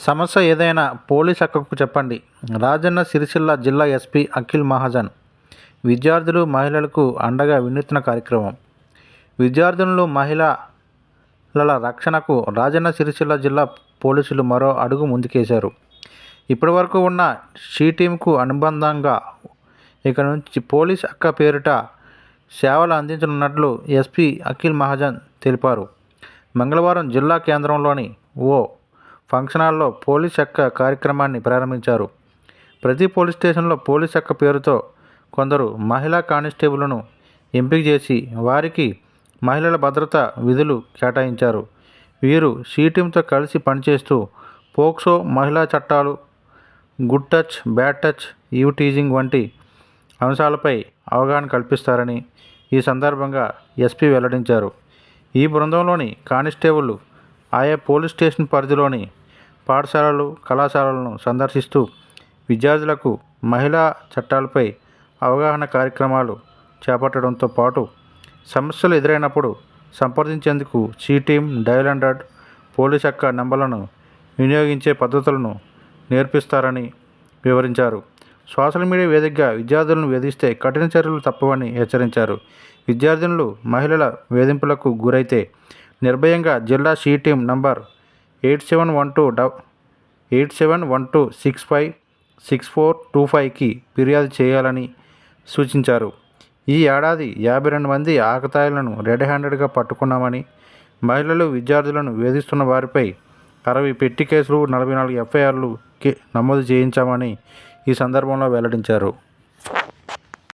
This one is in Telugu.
సమస్య ఏదైనా పోలీస్ అక్కకు చెప్పండి. రాజన్న సిరిసిల్ల జిల్లా ఎస్పీ అఖిల్ మహాజన్ విద్యార్థులు, మహిళలకు అండగా వినూత్న కార్యక్రమం. విద్యార్థులు, మహిళల రక్షణకు రాజన్న సిరిసిల్ల జిల్లా పోలీసులు మరో అడుగు ముందుకేశారు. ఇప్పటివరకు ఉన్న షీ టీంకు అనుబంధంగా ఇక నుంచి పోలీస్ అక్క పేరిట సేవలు అందించనున్నట్లు ఎస్పీ అఖిల్ మహాజన్ తెలిపారు. మంగళవారం జిల్లా కేంద్రంలోని ఓ ఫంక్షన్ హాల్లో పోలీస్ అక్క కార్యక్రమాన్ని ప్రారంభించారు. ప్రతి పోలీస్ స్టేషన్లో పోలీస్ అక్క పేరుతో కొందరు మహిళా కానిస్టేబుల్ను ఎంపిక చేసి వారికి మహిళల భద్రత విధులు కేటాయించారు. వీరు షీ టీంతో కలిసి పనిచేస్తూ పోక్సో, మహిళా చట్టాలు, good touch, bad touch, eve teasing వంటి అంశాలపై అవగాహన కల్పిస్తారని ఈ సందర్భంగా ఎస్పీ వెల్లడించారు. ఈ బృందంలోని కానిస్టేబుళ్లు ఆయా పోలీస్ స్టేషన్ పరిధిలోని పాఠశాలలు, కళాశాలలను సందర్శిస్తూ విద్యార్థులకు మహిళా చట్టాలపై అవగాహన కార్యక్రమాలు చేపట్టడంతో పాటు సమస్యలు ఎదురైనప్పుడు సంప్రదించేందుకు షీ టీమ్, డయల్ 100 పోలీస్ అక్క నంబర్లను వినియోగించే పద్ధతులను నేర్పిస్తారని వివరించారు. సోషల్ మీడియా వేదికగా విద్యార్థులను వేధిస్తే కఠిన చర్యలు తప్పవని హెచ్చరించారు. విద్యార్థినులు, మహిళల వేధింపులకు గురైతే నిర్భయంగా జిల్లా షీ టీం నంబర్ 8712656425కి ఫిర్యాదు చేయాలని సూచించారు. ఈ ఏడాది 52 మంది ఆకతాయిలను రెడ్ హ్యాండెడ్గా పట్టుకున్నామని, మహిళలు, విద్యార్థులను వేధిస్తున్న వారిపై 60 పెట్టి కేసులు, 44 ఎఫ్ఐఆర్లు నమోదు చేయించామని ఈ సందర్భంలో వెల్లడించారు.